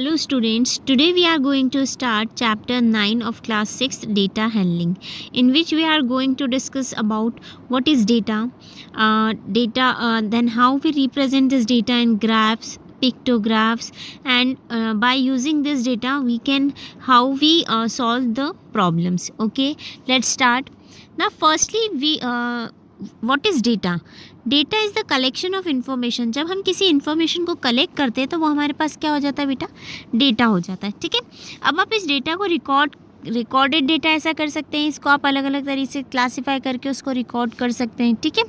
Hello students, today we are going to start chapter 9 of class 6 data handling, in which we are going to discuss about what is data, then how we represent this data in graphs, pictographs, and by using this data we can how we solve the problems. Okay, let's start. Now firstly what is data? Data is the collection of information. जब हम किसी information को collect करते हैं तो वो हमारे पास क्या हो जाता है बेटा? डेटा हो जाता है. ठीक है, अब आप इस डेटा को रिकॉर्डेड डेटा ऐसा कर सकते हैं, इसको आप अलग अलग तरीके से क्लासीफाई करके उसको रिकॉर्ड कर सकते हैं. ठीक है,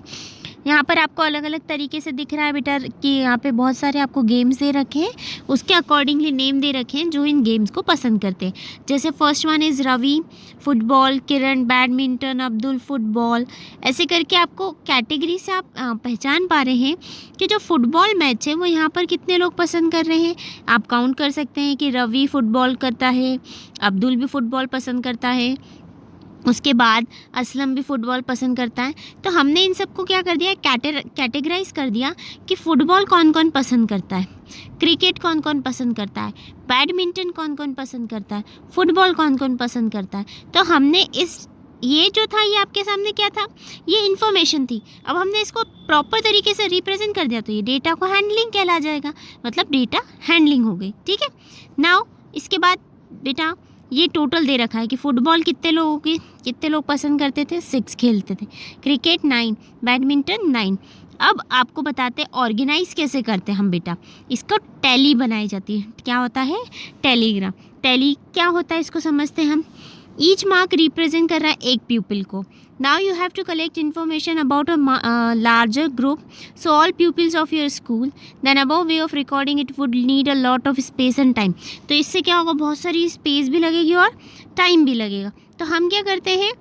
यहाँ पर आपको अलग अलग तरीके से दिख रहा है बेटा कि यहाँ पे बहुत सारे आपको गेम्स दे रखे हैं, उसके अकॉर्डिंगली नेम दे रखे हैं जो इन गेम्स को पसंद करते हैं. जैसे first one is Ravi football, Kiran badminton, Abdul football. ऐसे करके आपको कैटेगरी से आप पहचान पा रहे हैं कि जो फुटबॉल मैच है वो यहाँ पर कितने लोग पसंद कर रहे हैं. आप काउंट कर सकते हैं कि रवि फुटबॉल करता है, अब्दुल भी फुटबॉल पसंद करता है, उसके बाद असलम भी फुटबॉल पसंद करता है. तो हमने इन सबको क्या कर दिया, कैटेगराइज कर दिया कि फ़ुटबॉल कौन कौन पसंद करता है, क्रिकेट कौन कौन पसंद करता है, बैडमिंटन कौन कौन पसंद करता है, फुटबॉल कौन कौन पसंद करता है. तो हमने ये जो था ये आपके सामने क्या था, ये इन्फॉर्मेशन थी. अब हमने इसको प्रॉपर तरीके से रिप्रेजेंट कर दिया तो ये डेटा को हैंडलिंग कहला जाएगा, मतलब डेटा हैंडलिंग हो गई. ठीक है, नाउ इसके बाद बेटा ये टोटल दे रखा है कि फुटबॉल कितने लोग पसंद करते थे, 6 खेलते थे, क्रिकेट 9, बैडमिंटन 9. अब आपको बताते हैं ऑर्गेनाइज कैसे करते हैं हम बेटा. इसको टैली बनाई जाती है. क्या होता है? टेलीग्राम. टैली क्या होता है इसको समझते हैं हम. ईच मार्क रिप्रेजेंट कर रहा है एक प्यूपिल को. Now you have to collect information about a larger group, so all pupils of your school. Then above way of recording it would need a lot of space and time. तो इससे क्या होगा, बहुत सारी स्पेस भी लगेगी और time भी लगेगा. तो हम क्या करते हैं,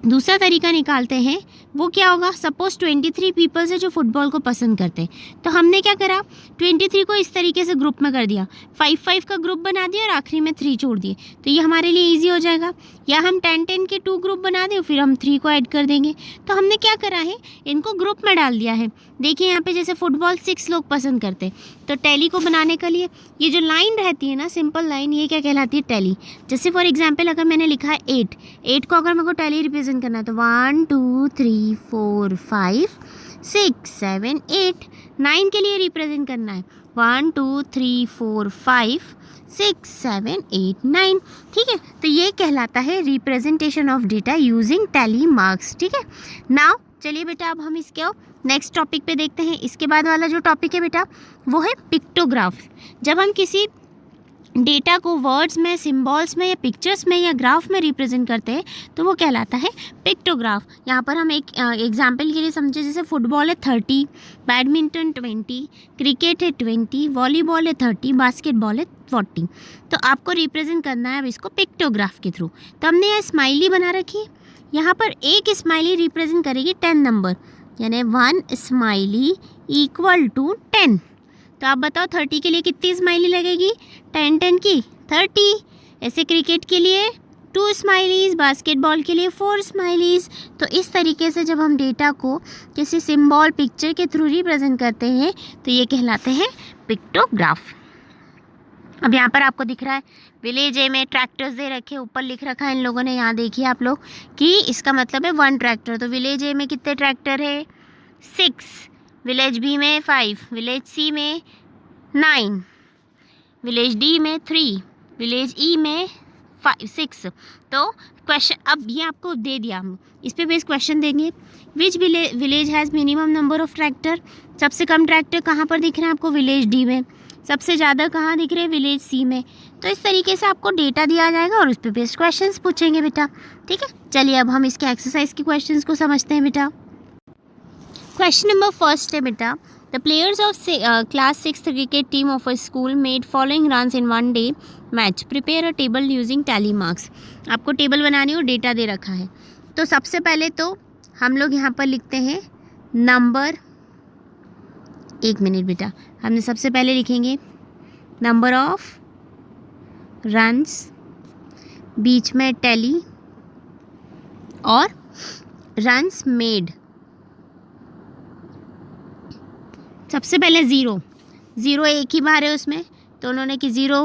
दूसरा तरीका निकालते हैं. वो क्या होगा, सपोज 23 पीपल्स है जो फुटबॉल को पसंद करते हैं. तो हमने क्या करा, 23 को इस तरीके से ग्रुप में कर दिया, 5-5 का ग्रुप बना दिया और आखिरी में 3 छोड़ दिए. तो ये हमारे लिए इजी हो जाएगा. या हम 10-10 के 2 ग्रुप बना दें, फिर हम 3 को ऐड कर देंगे. तो हमने क्या करा है, इनको ग्रुप में डाल दिया है. देखिए यहाँ पे जैसे फुटबॉल 6 लोग पसंद करते हैं, तो टैली को बनाने के लिए ये जो लाइन रहती है ना, सिंपल लाइन, ये क्या कहलाती है, टैली. जैसे फॉर एग्जाम्पल अगर मैंने लिखा है 8 को अगर मेरे को टैली रिप्रेजेंट करना है तो 1 2 3 4 5 6 7 8. 9 के लिए रिप्रेजेंट करना है 1 2 3 4 5 6 7 8 9. ठीक है, तो ये कहलाता है representation of data using tally marks. ठीक है, नाउ चलिए बेटा अब हम इसके नेक्स्ट टॉपिक पे देखते हैं. इसके बाद वाला जो टॉपिक है बेटा वो है पिक्टोग्राफ. जब हम किसी डेटा को वर्ड्स में, सिंबल्स में या पिक्चर्स में या ग्राफ में रिप्रेजेंट करते हैं तो वो कहलाता है पिक्टोग्राफ. यहाँ पर हम एक एग्जाम्पल के लिए समझे, जैसे फुटबॉल है 30, बैडमिंटन 20, क्रिकेट है 20, वॉलीबॉल है 30, बास्केटबॉल है 40. तो आपको रिप्रेजेंट करना है अब इसको पिक्टोग्राफ के थ्रू. तो हमने यहाँ स्माइली बना रखी है. यहाँ पर एक स्माइली रिप्रेजेंट करेगी 10 नंबर, यानी 1 स्माइली इक्वल टू 10. तो आप बताओ 30 के लिए कितनी स्माइली लगेगी, 10 की 30. ऐसे क्रिकेट के लिए 2 स्माइलीज़, बास्केटबॉल के लिए 4 स्माइलीज़. तो इस तरीके से जब हम डेटा को किसी सिंबल, पिक्चर के थ्रू रिप्रेजेंट करते हैं तो ये कहलाते हैं पिक्टोग्राफ. अब यहाँ पर आपको दिख रहा है विलेज ए में ट्रैक्टर्स दे रखे, ऊपर लिख रखा है इन लोगों ने. यहाँ देखिए आप लोग कि इसका मतलब है 1 ट्रैक्टर. तो विलेज ए में कितने ट्रैक्टर है, 6. विलेज बी में 5, विलेज सी में 9, विलेज डी में 3, विलेज ई में 6. तो क्वेश्चन अब ये आपको दे दिया, हम इस पे बेस क्वेश्चन देंगे. Which village has minimum number of tractor. सबसे कम ट्रैक्टर कहाँ पर दिख रहे हैं आपको, विलेज डी में. सबसे ज़्यादा कहाँ दिख रहे हैं, विलेज सी में. तो इस तरीके से आपको डेटा दिया जाएगा और उस पर बेस्ड क्वेश्चंस पूछेंगे बेटा. ठीक है, चलिए अब हम इसके एक्सरसाइज के क्वेश्चंस को समझते हैं बेटा. क्वेश्चन नंबर फर्स्ट है बेटा, the players of class 6 cricket team of a school made following runs in 1 day match. Prepare a table using tally marks. आपको टेबल बनानी और डेटा दे रखा है. तो सबसे पहले तो हम लोग यहाँ पर लिखते हैं नंबर. 1 मिनट बेटा, हमने सबसे पहले लिखेंगे नंबर ऑफ रन्स, बीच में टैली और रन्स मेड. सबसे पहले 0 एक ही बार है उसमें, तो उन्होंने कि 0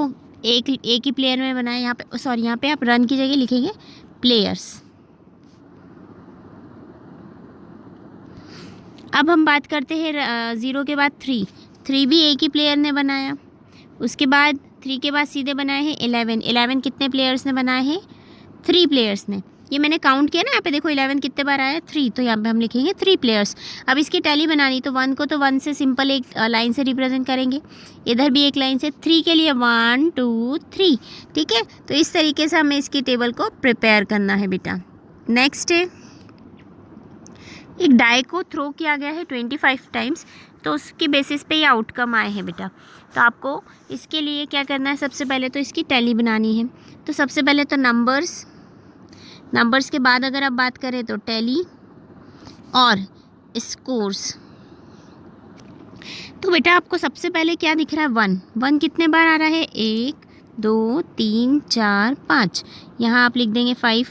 एक ही प्लेयर में बनाया। यहाँ पे सॉरी, यहाँ पे आप रन की जगह लिखेंगे प्लेयर्स। अब हम बात करते हैं 0 के बाद 3 भी एक ही प्लेयर ने बनाया। उसके बाद 3 के बाद सीधे बनाए हैं 11 कितने प्लेयर्स ने बनाए हैं? 3 प्लेयर्स ने। ये मैंने काउंट किया ना, यहाँ पे देखो 11 कितने बार आया है? 3, तो यहाँ पे हम लिखेंगे 3 प्लेयर्स। अब इसकी टैली बनानी, तो 1 को तो 1 से सिंपल एक लाइन से रिप्रेजेंट करेंगे, इधर भी एक लाइन से। 3 के लिए 1 2 3, ठीक है। तो इस तरीके से हमें इसकी टेबल को प्रिपेयर करना है बेटा। नेक्स्ट है, एक डाई को थ्रो किया गया है 25 टाइम्स, तो उसकी बेसिस पे ये आउटकम आए हैं बेटा। तो आपको इसके लिए क्या करना है? सबसे पहले तो इसकी टैली बनानी है। तो सबसे पहले तो नंबर्स के बाद अगर आप बात करें तो टैली और स्कोर्स। तो बेटा आपको सबसे पहले क्या दिख रहा है? 1 कितने बार आ रहा है? 1 2 3 4 5, यहाँ आप लिख देंगे 5।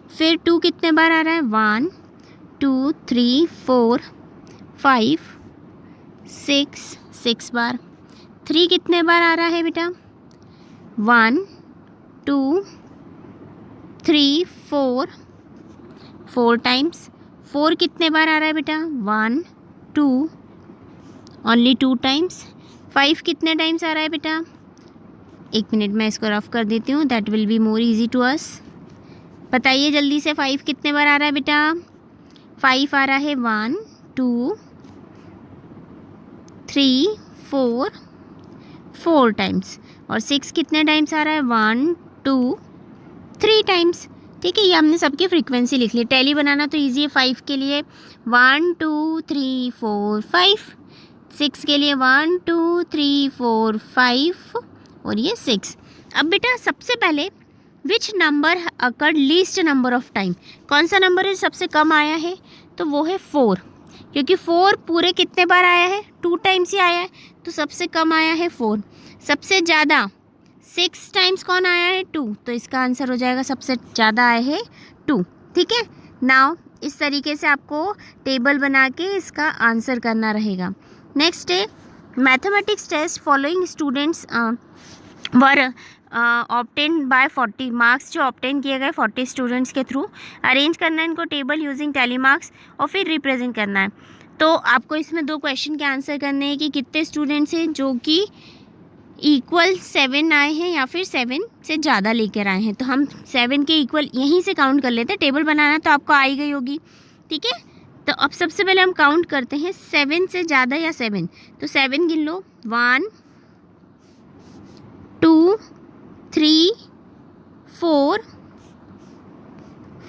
फिर 2 कितने बार आ रहा है? 1 2 3 4 5 6 बार। 3 कितने बार आ रहा है बेटा? 1 2 3 4 टाइम्स। 4 कितने बार आ रहा है बेटा? 1 2 ओनली 2 टाइम्स। 5 कितने टाइम्स आ रहा है बेटा? 1 मिनट मैं इसको रफ कर देती हूँ, that will be more easy to us. बताइए जल्दी से, 5 कितने बार आ रहा है बेटा? 5 आ रहा है 1 2 3 4 टाइम्स। और 6 कितने टाइम्स आ रहा है? 1 2 3 टाइम्स, ठीक है। ये हमने सबकी फ्रीक्वेंसी लिख ली। टैली बनाना तो ईजी है। 5 के लिए 1 2 3 4 5, 6 के लिए 1 2 3 4 5 और ये 6। अब बेटा सबसे पहले which number occurred least number of time, कौन सा नंबर है सबसे कम आया है? तो वो है 4, क्योंकि 4 पूरे कितने बार आया है? 2 टाइम्स ही आया है, तो सबसे कम आया है 4। सबसे ज़्यादा 6 टाइम्स कौन आया है? 2, तो इसका आंसर हो जाएगा सबसे ज़्यादा आया है 2, ठीक है। नाउ इस तरीके से आपको टेबल बना के इसका आंसर करना रहेगा। नेक्स्ट है mathematics test following students were obtain by 40 marks, जो ऑब्टेन किए गए 40 स्टूडेंट्स के थ्रू अरेंज करना है इनको टेबल यूजिंग टैली मार्क्स और फिर रिप्रेजेंट करना है। तो आपको इसमें 2 क्वेश्चन के आंसर करने हैं कि कितने स्टूडेंट्स हैं जो कि इक्वल 7 आए हैं या फिर 7 से ज़्यादा लेकर आए हैं। तो हम 7 के इक्वल यहीं से काउंट कर लेते हैं। टेबल बनाना तो आपको आई गई होगी, ठीक है। तो अब सबसे पहले हम काउंट करते हैं 7 से ज़्यादा या 7, तो 7 गिन लो, 1 2 3 4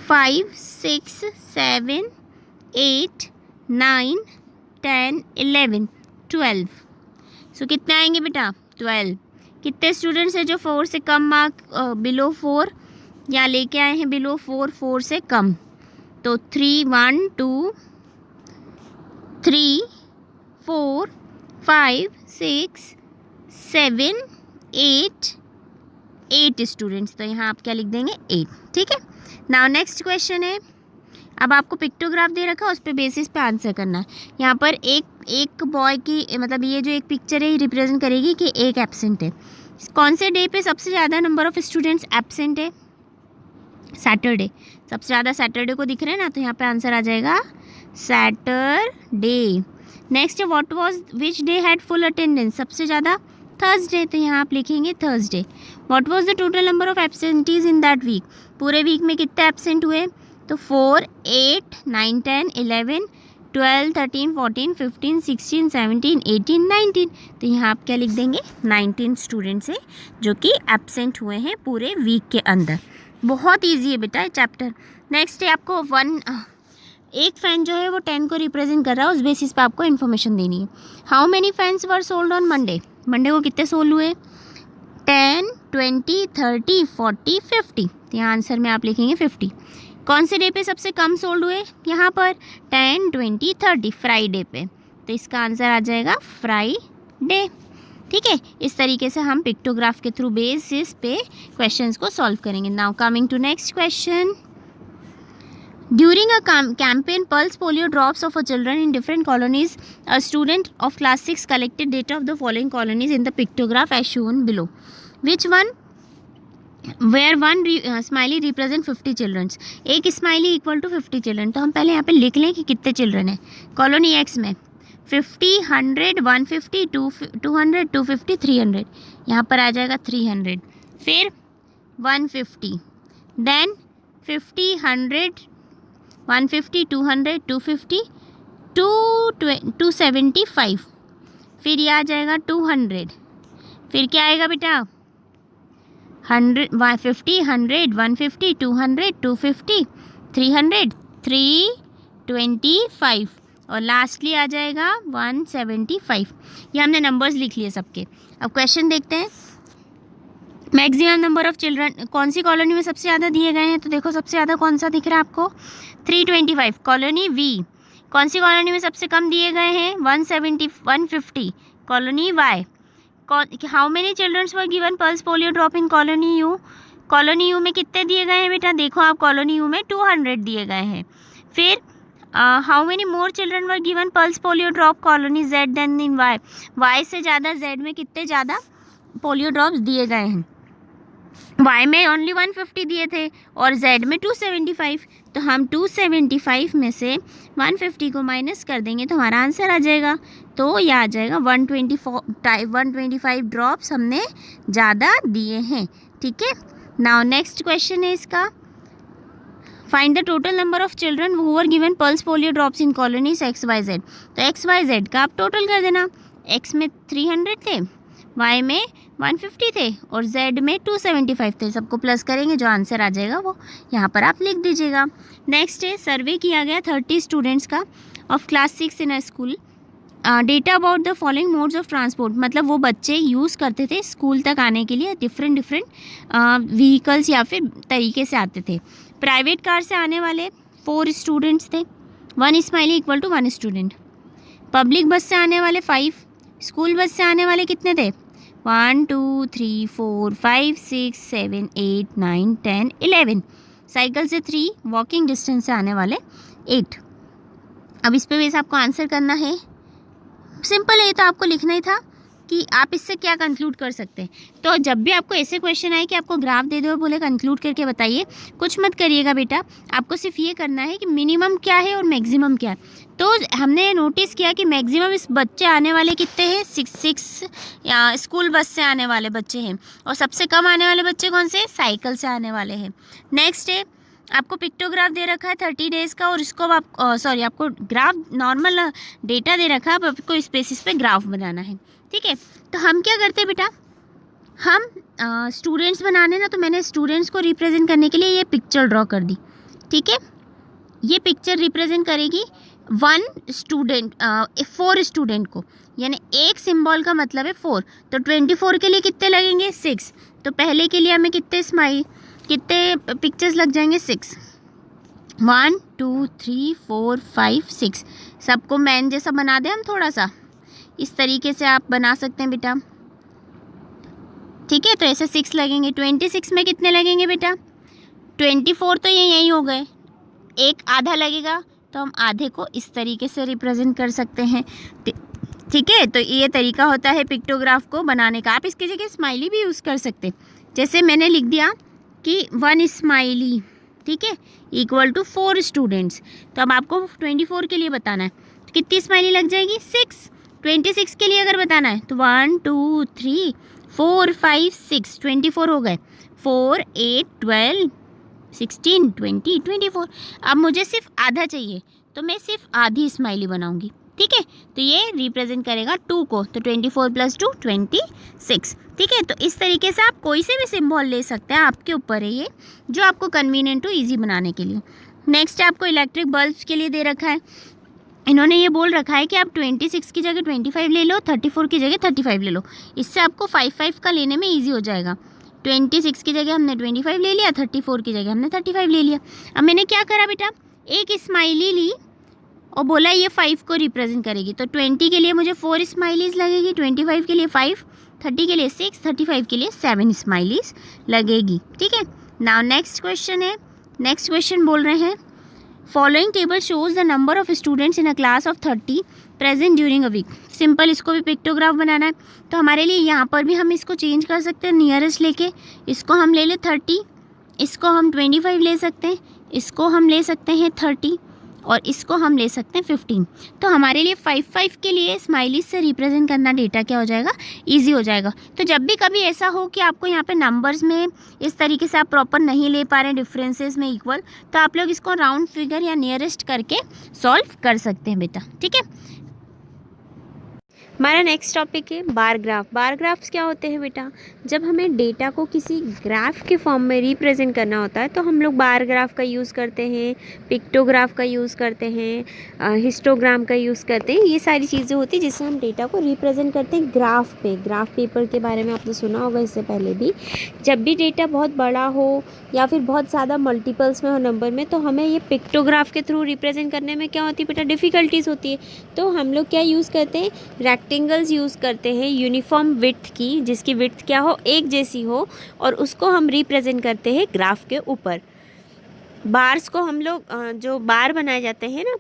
5 6 7 8 9 10 11 12। सो कितने आएंगे बेटा? 12। कितने स्टूडेंट्स हैं जो 4 से कम मार्क बिलो 4 या लेके आए हैं बिलो 4 से कम? तो 3 1 2 3 4 5 6 7 8 स्टूडेंट्स। तो यहाँ आप क्या लिख देंगे? 8, ठीक है। नाउ नेक्स्ट क्वेश्चन है, अब आपको पिक्टोग्राफ दे रखा है, उस पे बेसिस पे आंसर करना है। यहाँ पर एक बॉय की मतलब ये जो एक पिक्चर है ये रिप्रेजेंट करेगी कि एक एब्सेंट है। कौन से डे पे सबसे ज़्यादा नंबर ऑफ स्टूडेंट्स एब्सेंट है? सैटरडे। सबसे ज़्यादा सैटरडे को दिख रहे हैं ना, तो यहाँ पे आंसर आ जाएगा Saturday. Next what was which day had full attendance? सबसे ज़्यादा थर्सडे, तो यहाँ आप लिखेंगे Thursday. What was the total number of absentees in that week? पूरे वीक में कितने एब्सेंट हुए? तो 4 8 9 10 11 12 13 14 15 16 17 18 19। तो यहाँ आप क्या लिख देंगे? 19 स्टूडेंट्स हैं जो कि एब्सेंट हुए हैं पूरे वीक के अंदर। बहुत ईजी है बेटा ये चैप्टर। नेक्स्ट है आपको एक फ़ैन जो है वो 10 को रिप्रेजेंट कर रहा है, उस बेसिस पे आपको इन्फॉर्मेशन देनी है। How many fans were sold on Monday? Monday को कितने सोल्ड हुए? 10 20 30 40 50। तो यहाँ आंसर में आप लिखेंगे 50। कौन से डे पे सबसे कम सोल्ड हुए? यहाँ पर 10 20 30 फ्राइडे पे, तो इसका आंसर आ जाएगा फ्राइडे, ठीक है। इस तरीके से हम पिक्टोग्राफ के थ्रू बेसिस पे क्वेश्चंस को सॉल्व करेंगे। Now coming to next question. During a campaign, pulse polio drops of children in different colonies, a student of class 6 collected data of the following colonies in the pictograph as shown below. Which one? Where one smiley represent 50 children. एक smiley equal to 50 children. तो हम पहले यहाँ पे लिख लें कि कितने चिल्ड्रन है. कॉलोनी एक्स में 50, 100, 150, 200, 250, 300. यहाँ पर आ जाएगा 300. फिर 150, देन 50, 100, 150, 200, 250, 275. फिर ये आ जाएगा 200. फिर क्या आएगा बेटा? 100, 50, 100, 150, 200, 250, 300, 325 और लास्टली आ जाएगा 175. ये हमने नंबर्स लिख लिए सबके. अब क्वेश्चन देखते हैं. मैक्सिमम नंबर ऑफ चिल्ड्रन कौन सी कॉलोनी में सबसे ज़्यादा दिए गए हैं? तो देखो सबसे ज़्यादा कौन सा दिख रहा है आपको? 325. Colony V. कौन सी कॉलोनी में सबसे कम दिए गए हैं? 150. Colony Y. How many childrens were given pulse polio drop in colony U? Colony U में कितने दिए गए हैं बेटा? देखो आप कॉलोनी यू में 200 दिए गए हैं. फिर how many more children were given pulse polio drop colony Z than in Y? Y से ज़्यादा जेड में कितने ज़्यादा पोलियो ड्रॉप्स दिए गए हैं? वाई में ओनली 150 दिए थे और जेड में 275. तो हम 275 में से 150 को माइनस कर देंगे तो हमारा आंसर आ जाएगा. तो यह आ जाएगा 125 ड्रॉप्स हमने ज़्यादा दिए हैं. ठीक है. नाउ नेक्स्ट क्वेश्चन है इसका. Find the total number of children who were given pulse polio drops in colonies X Y Z. तो एक्स वाई जेड का आप टोटल कर देना. एक्स में 300 थे, वाई में 150 थे और जेड में 275 थे. सबको प्लस करेंगे, जो आंसर आ जाएगा वो यहाँ पर आप लिख दीजिएगा. नेक्स्ट है सर्वे किया गया 30 स्टूडेंट्स का of class 6 in a school. Data about the following modes of transport. मतलब वो बच्चे यूज़ करते थे स्कूल तक आने के लिए डिफरेंट व्हीकल्स या फिर तरीके से आते थे. प्राइवेट कार से आने वाले 4 स्टूडेंट्स थे. 1 smiley equal to 1 student. Public bus से आने वाले 5. स्कूल बस से आने वाले कितने थे? 1 2 3 4 5 6 7 8 9 10 11. साइकिल से 3. वॉकिंग डिस्टेंस से आने वाले 8. अब इस पे बेस आपको आंसर करना है. सिंपल है, तो आपको लिखना ही था कि आप इससे क्या कंक्लूड कर सकते हैं. तो जब भी आपको ऐसे क्वेश्चन आए कि आपको ग्राफ दे दो और बोले कंक्लूड करके बताइए, कुछ मत करिएगा बेटा. आपको सिर्फ ये करना है कि मिनिमम क्या है और मैक्सिमम क्या है. तो हमने नोटिस किया कि मैक्सिमम इस बच्चे आने वाले कितने हैं? 6 या स्कूल बस से आने वाले बच्चे हैं. और सबसे कम आने वाले बच्चे कौन से? साइकिल से आने वाले हैं. नेक्स्ट है आपको पिक्टोग्राफ दे रखा है 30 डेज़ का और इसको आप आपको ग्राफ नॉर्मल डेटा दे रखा है. अब आपको इस बेसिस पे ग्राफ बनाना है. ठीक है. तो हम क्या करते हैं बेटा, हम स्टूडेंट्स बनाने ना, तो मैंने स्टूडेंट्स को रिप्रेजेंट करने के लिए ये पिक्चर ड्रॉ कर दी. ठीक है. ये पिक्चर रिप्रेजेंट करेगी 1 स्टूडेंट 4 स्टूडेंट को, यानी एक सिंबल का मतलब है 4. तो 24 के लिए कितने लगेंगे? 6. तो पहले के लिए हमें कितने पिक्चर्स लग जाएंगे? 6. 1 2 3 4 5 6. सबको मैन जैसा बना दें हम थोड़ा सा. इस तरीके से आप बना सकते हैं बेटा. ठीक है. तो ऐसे 6 लगेंगे. 26 में कितने लगेंगे बेटा? 24 तो ये यही हो गए. एक आधा लगेगा तो हम आधे को इस तरीके से रिप्रेजेंट कर सकते हैं. ठीक है. तो ये तरीका होता है पिक्टोग्राफ को बनाने का. आप इसकी जगह स्माइली भी यूज़ कर सकते हैं. जैसे मैंने लिख दिया कि 1 स्माइली, ठीक है, इक्वल टू 4 स्टूडेंट्स. तो अब आपको 24 के लिए बताना है. तो कितनी स्माइली लग जाएगी? 6. 26 के लिए अगर बताना है तो 1 2 3 4 5 6. 24 हो गए. 4 8 12 16 20 24. अब मुझे सिर्फ आधा चाहिए तो मैं सिर्फ आधी स्माइली बनाऊंगी. ठीक है. तो ये रिप्रेजेंट करेगा 2 को. तो 24 + 2 26. ठीक है. तो इस तरीके से आप कोई से भी सिंबल ले सकते हैं, आपके ऊपर है ये, जो आपको कन्वीनियंट हो ईजी बनाने के लिए. नेक्स्ट आपको इलेक्ट्रिक बल्ब्स के लिए दे रखा है. इन्होंने ये बोल रखा है कि आप 26 की जगह 25 ले लो, 34 की जगह 35 ले लो. इससे आपको 5 का लेने में ईजी हो जाएगा. 26 की जगह हमने 25 ले लिया, 34 की जगह हमने 35 ले लिया. अब मैंने क्या करा बेटा, एक स्माइली ली और बोला ये 5 को रिप्रेजेंट करेगी. तो 20 के लिए मुझे 4 स्माइलीज लगेगी, 25 के लिए 5, 30 के लिए 6, 35 के लिए 7 स्माइलीज लगेगी. ठीक है. नाउ नेक्स्ट क्वेश्चन है. नेक्स्ट क्वेश्चन बोल रहे हैं following table shows the number of students in a class of 30 present during a week. Simple, इसको भी पिक्टोग्राफ बनाना है तो हमारे लिए यहाँ पर भी हम इसको चेंज कर सकते हैं नियरेस्ट लेके। इसको हम ले लें 30, इसको हम 25 ले सकते हैं, इसको हम ले सकते हैं 30 और इसको हम ले सकते हैं 15। तो हमारे लिए 5 के लिए स्माइलीज से रिप्रेजेंट करना डेटा क्या हो जाएगा, ईजी हो जाएगा। तो जब भी कभी ऐसा हो कि आपको यहाँ पे नंबर्स में इस तरीके से आप प्रॉपर नहीं ले पा रहे हैं डिफरेंसेस में इक्वल, तो आप लोग इसको राउंड फिगर या नियरेस्ट करके सॉल्व कर सकते हैं बेटा। ठीक है, हमारा नेक्स्ट टॉपिक है बार ग्राफ। बार ग्राफ्स क्या होते हैं बेटा, जब हमें डेटा को किसी ग्राफ के फॉर्म में रिप्रेजेंट करना होता है तो हम लोग बार ग्राफ का यूज़ करते हैं, पिक्टोग्राफ का यूज़ करते हैं, हिस्टोग्राम का यूज़ करते हैं। ये सारी चीज़ें होती हैं जिससे हम डेटा को रिप्रेजेंट करते हैं ग्राफ पे। ग्राफ पेपर के बारे में आपने सुना होगा इससे पहले भी। जब भी डेटा बहुत बड़ा हो या फिर बहुत ज़्यादा मल्टीपल्स में हो नंबर में, तो हमें ये पिक्टोग्राफ के थ्रू रिप्रेजेंट करने में क्या होती है बेटा, डिफ़िकल्टीज़ होती है। तो हम लोग क्या यूज़ करते हैं, रेक्टेंगल्स यूज़ करते हैं यूनिफॉर्म विड्थ की, जिसकी विड्थ क्या हो, एक जैसी हो, और उसको हम रिप्रेजेंट करते हैं ग्राफ के ऊपर। बार्स को हम लोग जो बार बनाए जाते हैं ना,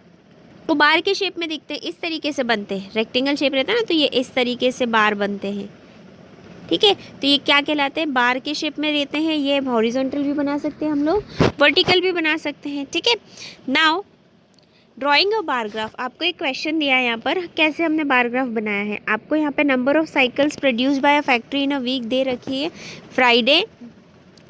वो बार के शेप में दिखते हैं, इस तरीके से बनते हैं। रेक्टेंगल शेप रहता है ना, तो ये इस तरीके से बार बनते हैं। ठीक है, तो ये क्या कहलाते हैं, बार के शेप में रहते हैं। ये हॉरिजॉन्टल भी बना सकते हैं हम लोग, वर्टिकल भी बना सकते हैं। ठीक है, नाउ ड्राइंग अ बार ग्राफ। आपको एक क्वेश्चन दिया है यहाँ पर, कैसे हमने बार ग्राफ बनाया है। आपको यहाँ पे number of cycles produce by a factory in a week दे रखी है। फ्राइडे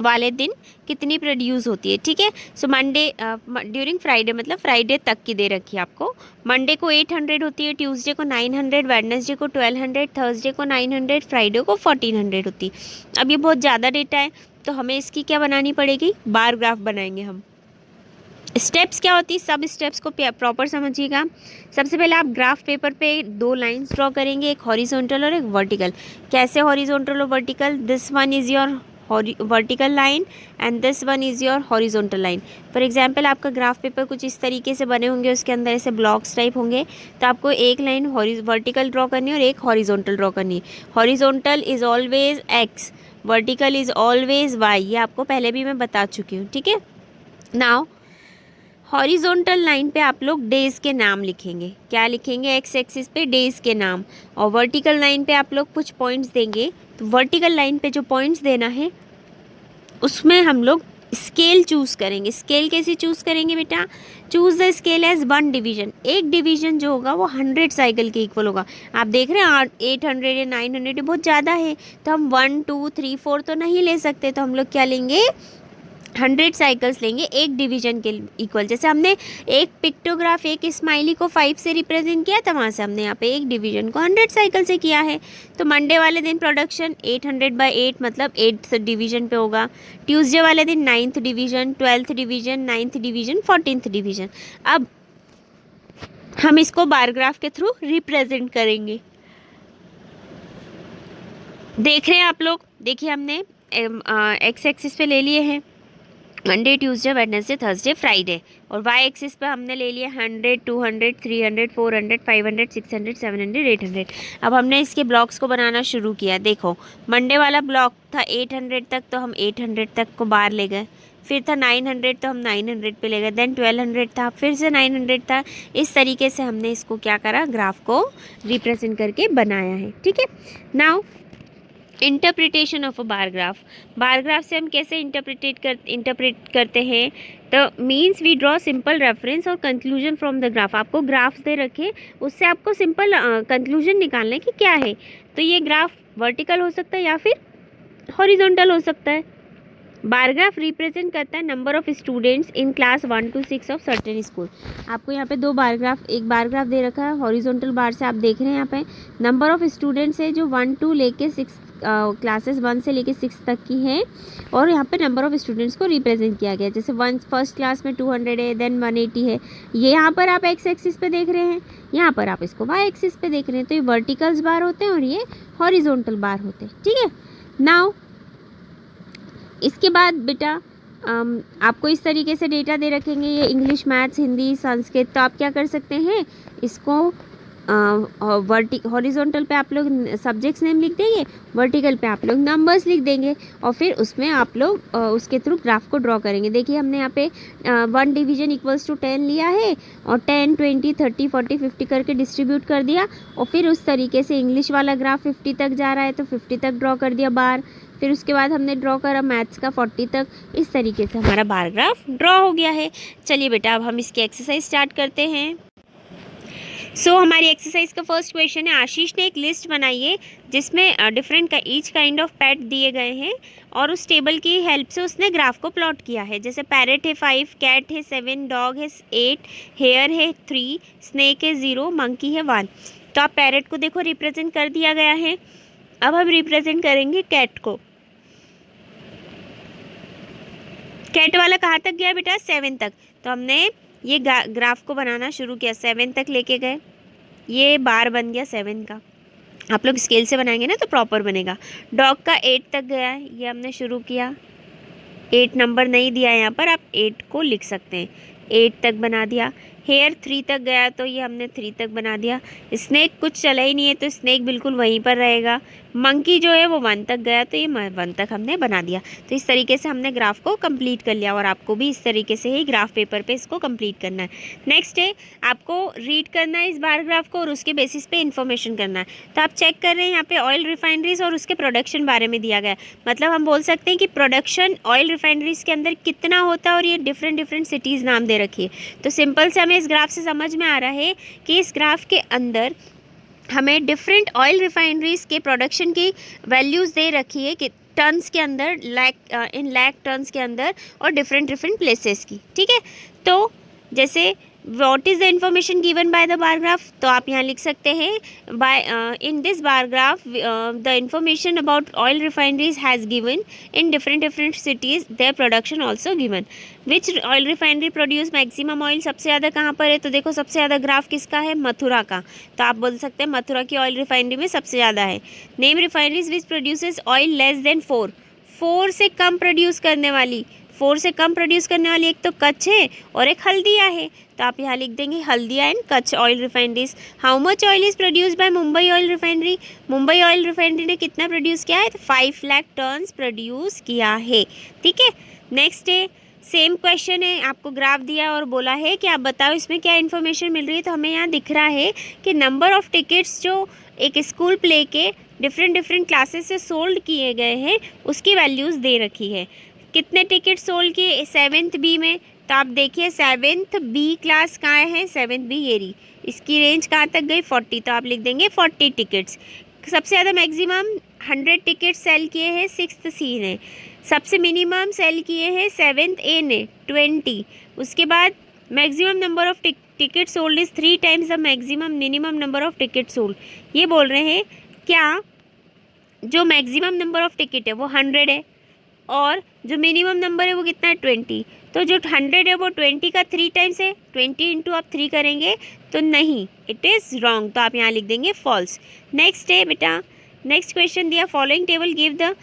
वाले दिन कितनी प्रोड्यूस होती है। ठीक है, सो मंडे ड्यूरिंग फ्राइडे, मतलब फ्राइडे तक की दे रखी है आपको। मंडे को 800 होती है, ट्यूसडे को 900, वेडनेसडे को 1200, थर्सडे को 900, फ्राइडे को 1400 होती है। अब ये बहुत ज़्यादा डेटा है तो हमें इसकी क्या बनानी पड़ेगी, बार ग्राफ बनाएंगे हम। स्टेप्स क्या होती है, सब स्टेप्स को प्रॉपर समझिएगा। सबसे पहले आप ग्राफ पेपर पे 2 लाइंस ड्रॉ करेंगे, एक हॉरिजॉन्टल और एक वर्टिकल। कैसे हॉरिजॉन्टल और vertical, this one is your vertical line and this one is your horizontal line. For example आपका ग्राफ पेपर कुछ इस तरीके से बने होंगे, उसके अंदर ऐसे ब्लॉक्स टाइप होंगे, तो आपको एक लाइन वर्टिकल ड्रॉ करनी है और एक हॉरिजॉन्टल ड्रॉ करनी है। Horizontal is always X, vertical is always Y, ये आपको पहले भी मैं बता चुकी हूँ। ठीक है, नाउ हॉरिजॉन्टल लाइन पे आप लोग डेज़ के नाम लिखेंगे। क्या लिखेंगे, एक्स एक्सिस पे डेज़ के नाम। और वर्टिकल लाइन पे आप लोग कुछ पॉइंट्स देंगे, तो वर्टिकल लाइन पे जो पॉइंट्स देना है उसमें हम लोग स्केल चूज़ करेंगे। स्केल कैसे चूज़ करेंगे बेटा, choose the scale as 1 division. एक डिवीजन जो होगा वो 100 साइकिल के इक्वल होगा। आप देख रहे हैं 800 या 900 ये बहुत ज़्यादा है, तो हम 1 2 3 4 तो नहीं ले सकते, तो हम लोग क्या लेंगे, 100 साइकिल्स लेंगे एक डिवीजन के इक्वल। जैसे हमने एक पिक्टोग्राफ, एक स्माइली को 5 से रिप्रेजेंट किया था, वहाँ से हमने यहाँ पे एक डिवीजन को 100 साइकिल से किया है। तो मंडे वाले दिन प्रोडक्शन 800/8 मतलब 8th डिवीजन पे होगा। ट्यूसडे वाले दिन 9th division, 12th division, 9th division, 14th division. अब हम इसको बार ग्राफ के थ्रू रिप्रेजेंट करेंगे। देख रहे हैं आप लोग, देखिए हमने एक्स एक्सिस पे ले लिए हैं Monday, Tuesday, Wednesday, Thursday, Friday, और वाई एक्सिस पे हमने ले लिया 100, 200, 300, 400, 500, 600, 700, 800। अब हमने इसके ब्लॉक्स को बनाना शुरू किया। देखो मंडे वाला ब्लॉक था 800 तक, तो हम 800 तक को बाहर ले गए। फिर था 900, तो हम 900 पे ले गए। देन 1200 था, फिर से 900 था। इस तरीके से हमने इसको क्या करा, ग्राफ को रिप्रेजेंट करके बनाया है। ठीक है, now interpretation of a bar graph. Bar graph से हम कैसे इंटरप्रेट करते हैं, तो means we draw simple reference और कंक्लूजन फ्रॉम द ग्राफ। आपको ग्राफ्स दे रखे, उससे आपको सिंपल कंक्लूजन निकालना है कि क्या है। तो ये ग्राफ वर्टिकल हो सकता है या फिर हॉरिजॉन्टल हो सकता है। बार ग्राफ रिप्रेजेंट करता है number of students in class 1 to 6 of certain school. आपको यहाँ पे 2 बार ग्राफ, एक बार ग्राफ दे रखा है हॉरिजॉन्टल बार से, आप देख रहे हैं यहाँ पे नंबर ऑफ स्टूडेंट्स है जो 1 to लेके 6 क्लासेस 1 से लेके 6 तक की है, और यहाँ पे नंबर ऑफ स्टूडेंट्स को रिप्रेजेंट किया गया। जैसे फर्स्ट क्लास में 200 है, देन 180 है। ये यहाँ पर आप एक्स एक्सिस पे देख रहे हैं, यहाँ पर आप इसको वाई एक्सिस पे देख रहे हैं। तो ये वर्टिकल्स बार होते हैं और ये हॉरिजॉन्टल बार होते हैं। ठीक है, नाउ इसके बाद बेटा आपको इस तरीके से डेटा दे रखेंगे, ये इंग्लिश, मैथ्स, हिंदी, संस्कृत। तो आप क्या कर सकते हैं, इसको हॉरिजॉन्टल पे आप लोग सब्जेक्ट्स नेम लिख देंगे, वर्टिकल पे आप लोग नंबर्स लिख देंगे और फिर उसमें आप लोग उसके थ्रू ग्राफ को ड्रॉ करेंगे। देखिए हमने यहाँ पे 1 डिवीजन इक्वल्स टू 10 लिया है और 10, 20, 30, 40, 50 करके डिस्ट्रीब्यूट कर दिया और फिर उस तरीके से इंग्लिश वाला ग्राफ 50 तक जा रहा है तो 50 तक ड्रॉ कर दिया बार। फिर उसके बाद हमने ड्रॉ करा मैथ्स का 40 तक। इस तरीके से हमारा बार ग्राफ ड्रॉ हो गया है। चलिए बेटा अब हम इसकी एक्सरसाइज स्टार्ट करते हैं। हमारी एक्सरसाइज का फर्स्ट क्वेश्चन है, आशीष ने एक लिस्ट बनाई है जिसमें डिफरेंट का ईच काइंड ऑफ पेट दिए गए हैं और उस टेबल की हेल्प से उसने ग्राफ को प्लॉट किया है। जैसे पैरेट है 5, कैट है 7, डॉग है 8, हेयर है 3, स्नेक है 0, मंकी है 1। तो आप पैरेट को देखो रिप्रेजेंट कर दिया गया है। अब हम रिप्रेजेंट करेंगे कैट को। कैट वाला कहाँ तक गया बेटा? 7 तक। तो हमने ये ग्राफ को बनाना शुरू किया, 7 तक लेके गए, ये बार बन गया 7 का। आप लोग स्केल से बनाएंगे ना तो प्रॉपर बनेगा। डॉग का 8 तक गया है, ये हमने शुरू किया। 8 नंबर नहीं दिया है यहाँ पर, आप 8 को लिख सकते हैं, 8 तक बना दिया। हेयर 3 तक गया तो ये हमने 3 तक बना दिया। स्नेक कुछ चला ही नहीं है तो स्नेक बिल्कुल वहीं पर रहेगा। मंकी जो है वो 1 तक गया तो ये 1 तक हमने बना दिया। तो इस तरीके से हमने ग्राफ को कंप्लीट कर लिया और आपको भी इस तरीके से ही ग्राफ पेपर पे इसको कंप्लीट करना है। नेक्स्ट है आपको रीड करना है इस बार ग्राफ को और उसके बेसिस पे इन्फॉर्मेशन करना है। तो आप चेक कर रहे हैं यहाँ पे ऑयल रिफाइनरीज और उसके प्रोडक्शन बारे में दिया गया है। मतलब हम बोल सकते हैं कि प्रोडक्शन ऑयल रिफाइनरीज के अंदर कितना होता है और ये डिफरेंट सिटीज़ नाम दे रखी है। तो सिंपल से हमें इस ग्राफ से समझ में आ रहा है कि इस ग्राफ के अंदर हमें डिफरेंट ऑयल रिफाइनरीज के प्रोडक्शन की वैल्यूज़ दे रखी है कि टन्स के अंदर, इन लैक टन्स के अंदर और डिफरेंट प्लेसेस की। ठीक है, तो जैसे what is the information given by the bar graph, तो आप यहाँ लिख सकते हैं by in this bar graph the information about oil refineries has given in different cities their production also given. Which oil refinery produce maximum oil, सबसे ज़्यादा कहाँ पर है? तो देखो सबसे ज़्यादा ग्राफ किसका है? मथुरा का। तो आप बोल सकते हैं मथुरा की ऑयल रिफाइनरी में सबसे ज़्यादा है। Name refineries which produces oil less than 4 से कम प्रोड्यूस करने वाली, 4 से कम प्रोड्यूस करने वाली एक तो कच्छ है और एक हल्दिया है। तो आप यहाँ लिख देंगे Haldia and Kutch oil refineries. How much oil is produce by Mumbai oil refinery, Mumbai oil refinery ने कितना प्रोड्यूस किया है? तो 5 लाख टन्स प्रोड्यूस किया है। ठीक है, नेक्स्ट है सेम क्वेश्चन है, आपको ग्राफ दिया और बोला है कि आप बताओ इसमें क्या इन्फॉर्मेशन मिल रही है। तो हमें यहाँ दिख रहा है कि नंबर ऑफ़ टिकट्स जो एक स्कूल प्ले के डिफरेंट क्लासेस से सोल्ड किए गए हैं उसकी वैल्यूज़ दे रखी है। कितने टिकट सोल्ड किए 7th बी में? तो आप देखिए 7th बी क्लास कहाँ है? 7th बी ये रही, इसकी रेंज कहाँ तक गई? 40। तो आप लिख देंगे 40 टिकट्स। सबसे ज़्यादा मैक्सिमम 100 टिकट सेल किए हैं 6th सी ने। सबसे मिनिमम सेल किए हैं 7th ए ने 20। उसके बाद maximum number of ticket sold is 3 times the maximum minimum number of ticket sold. ये बोल रहे हैं क्या जो मैक्सिमम नंबर ऑफ टिकट है वो 100 है और जो मिनिमम नंबर है वो कितना है? 20। तो जो 100 है वो 20 का 3 टाइम्स है, 20 इंटू आप 3 करेंगे तो नहीं, इट इज़ रॉन्ग। तो आप यहाँ लिख देंगे फॉल्स। नेक्स्ट है बेटा, नेक्स्ट क्वेश्चन दिया, following table give the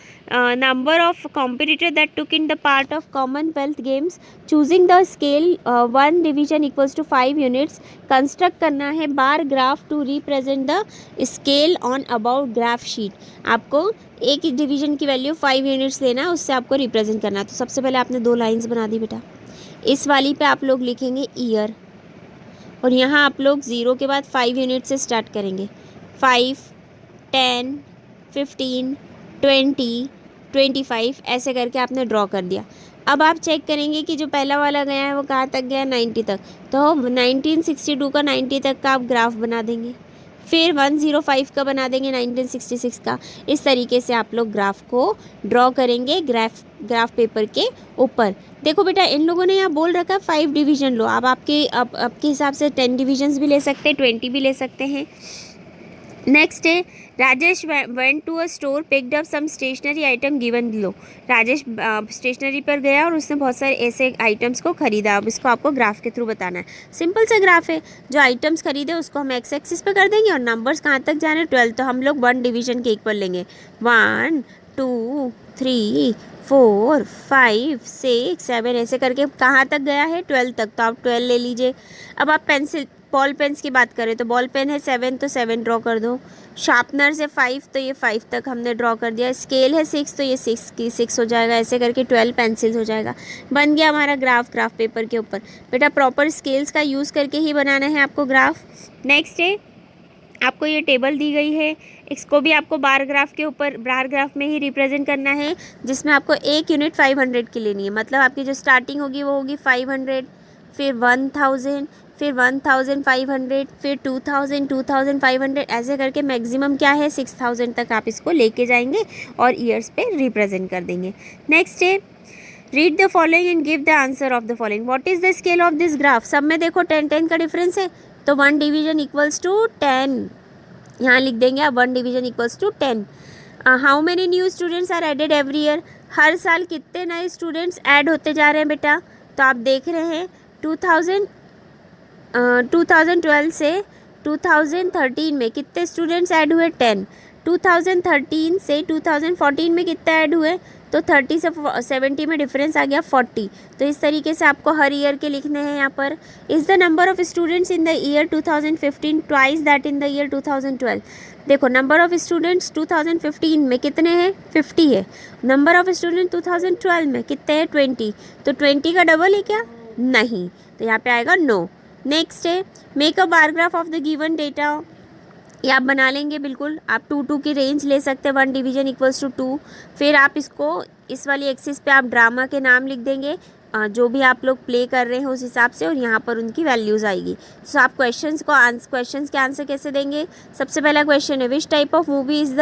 number of competitor that took in the part of Commonwealth Games choosing the scale 1 division equals to 5 units. Construct करना है bar graph to represent the scale on about graph sheet. आपको एक division की value 5 units लेना है, उससे आपको represent करना है। तो सबसे पहले आपने 2 लाइंस बना दी बेटा। इस वाली पे आप लोग लिखेंगे ईयर और यहाँ आप लोग 0 के बाद 5 यूनिट से स्टार्ट करेंगे। 5, 10, 15, 20, 25 ऐसे करके आपने ड्रॉ कर दिया। अब आप चेक करेंगे कि जो पहला वाला गया है वो कहाँ तक गया? 90 तक। तो 1962 का 90 तक का आप ग्राफ बना देंगे, फिर 105 का बना देंगे 1966 का। इस तरीके से आप लोग ग्राफ को ड्रॉ करेंगे ग्राफ पेपर के ऊपर। देखो बेटा इन लोगों ने यहाँ बोल रखा है 5 डिवीजन लो। अब आपके हिसाब से 10 डिविजन्स भी ले सकते हैं, 20 भी ले सकते हैं। नेक्स्ट है Rajesh went to a store picked up some stationery item given below. Rajesh stationery पर गया और उसने बहुत सारे ऐसे आइटम्स को खरीदा। अब इसको आपको ग्राफ के थ्रू बताना है। सिंपल सा ग्राफ है, जो आइटम्स खरीदे उसको हम एक्स एक्सिस पे कर देंगे और नंबर्स कहाँ तक जाने 12। तो हम लोग 1 डिवीजन के इक्वल लेंगे। 1, 2, 3, 4, 5, 6, 7 ऐसे करके कहाँ तक गया है? 12 तक। तो आप 12 ले लीजिए। अब आप बॉल पेन्स की बात करें तो बॉल पेन है 7 तो 7 ड्रॉ कर दो, शार्पनर से 5 तो ये 5 तक हमने ड्रॉ कर दिया, स्केल है 6 तो ये 6 की 6 हो जाएगा, ऐसे करके 12 पेंसिल्स हो जाएगा। बन गया हमारा ग्राफ पेपर के ऊपर। बेटा प्रॉपर स्केल्स का यूज़ करके ही बनाना है आपको ग्राफ। नेक्स्ट है आपको ये टेबल दी गई है, इसको भी आपको बार ग्राफ के ऊपर बार ग्राफ में ही रिप्रेजेंट करना है, जिसमें आपको एक यूनिट 500 की लेनी है। मतलब आपकी जो स्टार्टिंग होगी वो होगी 500, फिर 1000, फिर 1500, फिर 2000, 2500, ऐसे करके मैक्सिमम क्या है 6000 तक आप इसको लेके जाएंगे और ईयर्स पे रिप्रेजेंट कर देंगे। नेक्स्ट है read the following and give the answer of the following. What is the scale of this graph? सब में देखो 10 का डिफरेंस है, तो 1 डिवीजन इक्वल्स टू 10, यहाँ लिख देंगे आप 1 division equals to 10। How many new students are added every year? हर साल कितने नए स्टूडेंट्स ऐड होते जा रहे हैं बेटा? तो आप देख रहे हैं 2012 से 2013 में कितने स्टूडेंट्स ऐड हुए? 10। 2013 से 2014 में कितने ऐड हुए? तो 30 से 70 में डिफरेंस आ गया 40। तो इस तरीके से आपको हर ईयर के लिखने हैं यहाँ पर। Is the number of students in the year 2015 twice that in the year 2012? देखो नंबर ऑफ स्टूडेंट्स 2015 में कितने हैं? 50 है। नंबर ऑफ स्टूडेंट 2012 में कितने हैं? 20। तो 20 का डबल है क्या? नहीं, तो यहाँ पे आएगा नो। नेक्स्ट है make a bar graph of the given data. ये आप बना लेंगे बिल्कुल, आप 2 की रेंज ले सकते हैं, 1 डिवीजन इक्वल्स टू 2। फिर आप इसको इस वाली एक्सिस पे आप ड्रामा के नाम लिख देंगे, जो भी आप लोग प्ले कर रहे हैं उस हिसाब से, और यहाँ पर उनकी वैल्यूज़ आएगी। सो आप क्वेश्चंस के आंसर कैसे देंगे? सबसे पहला क्वेश्चन है which type of movie is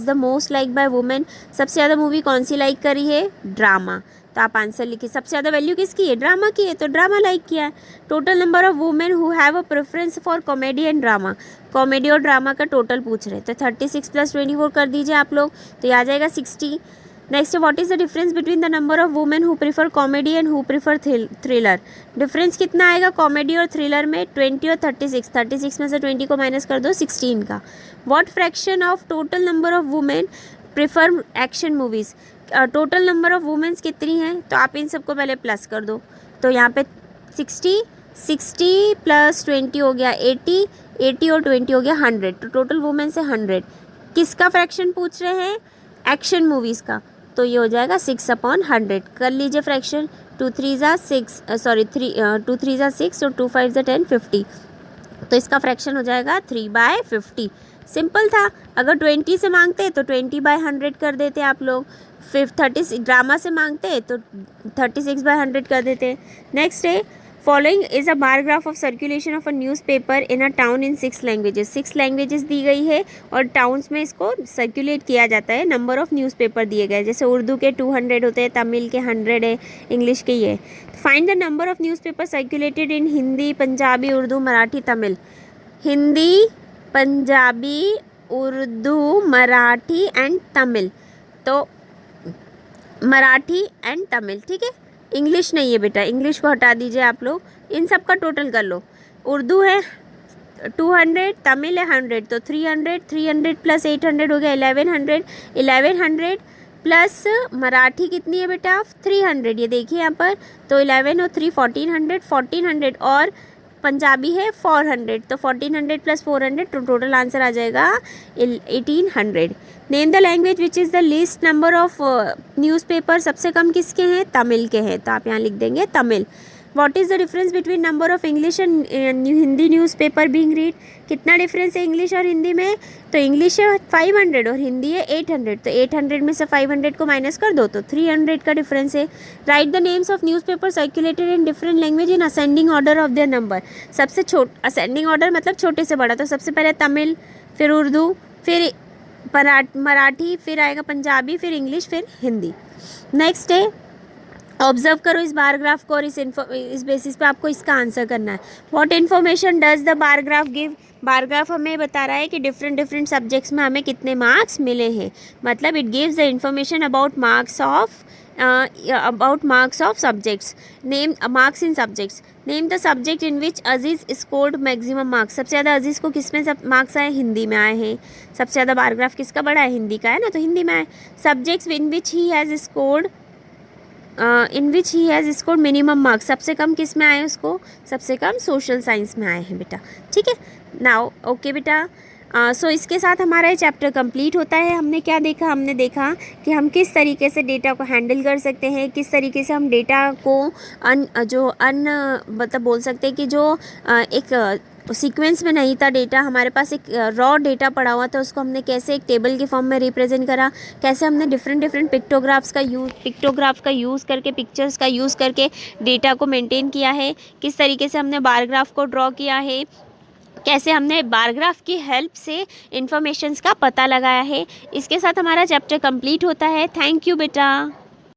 the most like by women? सबसे ज़्यादा मूवी कौन सी लाइक करी है? ड्रामा। तो आप आंसर लिखिए, सबसे ज़्यादा वैल्यू किसकी है? ड्रामा की है, तो ड्रामा लाइक किया है। Total number of women who have a preference for comedy and drama, comedy और ड्रामा का टोटल पूछ रहे हैं, तो 36 + 24 कर दीजिए आप लोग, तो ये आ जाएगा 60। Next what is the difference between the number of women who prefer comedy and who prefer thriller? Difference कितना आएगा कॉमेडी और थ्रिलर में? 20 और 36। 36 में से 20 को माइनस कर दो, 16 का। What fraction of total number of women prefer action movies? Total number of womens कितनी हैं? तो आप इन सबको पहले प्लस कर दो, तो यहाँ पे 60 + 20 हो गया 80, 80 और 20 हो गया 100, तो टोटल वुमेन से 100। किसका फ्रैक्शन पूछ रहे हैं? एक्शन मूवीज़ का, तो ये हो जाएगा 6/100। कर लीजिए फ्रैक्शन, 2 3 6 2 3 6 और 2 5 10, 50। तो इसका फ्रैक्शन हो जाएगा 3/50। सिंपल था। अगर 20 से मांगते तो 20/100 कर देते आप लोग, फिर 30 ड्रामा से मांगते तो 36/100 कर देते। नेक्स्ट है following is a bar graph of circulation of a newspaper in a town in 6 languages. 6 languages दी गई है और टाउन्स में इसको सर्कुलेट किया जाता है। नंबर ऑफ न्यूज़पेपर दिए गए, जैसे उर्दू के 200 होते हैं, तमिल के 100 है, इंग्लिश के ये। Find the number of newspaper circulated in Hindi, Punjabi, Urdu, Marathi, Tamil. Hindi, Punjabi, Urdu, Marathi and Tamil. तो मराठी एंड तमिल, ठीक है। इंग्लिश नहीं है बेटा, इंग्लिश को हटा दीजिए आप लोग। इन सब का टोटल कर लो। उर्दू है 200, तमिल है 100, तो 300, 300 + 800 हो गया 1100, 1100 प्लस मराठी कितनी है बेटा? 300, ये देखिए यहाँ पर, तो 11 और 3 1400, 1400 और पंजाबी है 400, तो 1400 + 400, तो टोटल आंसर आ जाएगा 1800। Name the language which is the least number of newspaper. सबसे कम किसके हैं? तमिल के हैं, तो आप यहाँ लिख देंगे Tamil. What is the difference between number of English and Hindi newspaper being read? कितना डिफरेंस है इंग्लिश और हिंदी में? तो इंग्लिश है 500 और हिंदी है 800, तो 800 में से 500 को माइनस कर दो, तो 300 का डिफरेंस है। Right the names of newspaper circulated in different language in ascending order of their number. सबसे असेंडिंग ऑर्डर मतलब छोटे से बड़ा, तो सबसे पहले तमिल, फिर उर्दू, फिर मराठी, फिर आएगा पंजाबी, फिर इंग्लिश, फिर हिंदी। नेक्स्ट है ऑब्जर्व करो इस बार ग्राफ को और इस बेसिस पे आपको इसका आंसर करना है। What information does the bar graph give? Bar graph हमें बता रहा है कि डिफरेंट सब्जेक्ट्स में हमें कितने मार्क्स मिले हैं। मतलब it gives the information about marks of subjects. Name marks in subjects. Name the subject in which Aziz scored maximum marks. सबसे ज़्यादा अजीज़ को किस में सब मार्क्स आए? हिंदी में आए हैं। सबसे ज़्यादा बार ग्राफ किसका बड़ा है? हिंदी का है ना, तो हिंदी में आए। Subjects in which he has scored in which he has score minimum marks, सबसे कम किस में आए उसको, सबसे कम सोशल साइंस में आए हैं बेटा, ठीक है। नाउ ओके बेटा, सो इसके साथ हमारा ये चैप्टर कंप्लीट होता है। हमने क्या देखा, हमने देखा कि हम किस तरीके से डेटा को हैंडल कर सकते हैं, किस तरीके से हम डेटा को मतलब बोल सकते हैं कि जो एक सीक्वेंस में नहीं था डेटा, हमारे पास एक रॉ डेटा पड़ा हुआ था, उसको हमने कैसे एक टेबल के फॉर्म में रिप्रेजेंट करा, कैसे हमने डिफरेंट पिक्टोग्राफ का यूज़ करके, पिक्चर्स का यूज़ करके डेटा को मेंटेन किया है, किस तरीके से हमने बार ग्राफ को ड्रॉ किया है, कैसे हमने बार ग्राफ की हेल्प से इंफॉर्मेशंस का पता लगाया है। इसके साथ हमारा चैप्टर कंप्लीट होता है। थैंक यू बेटा।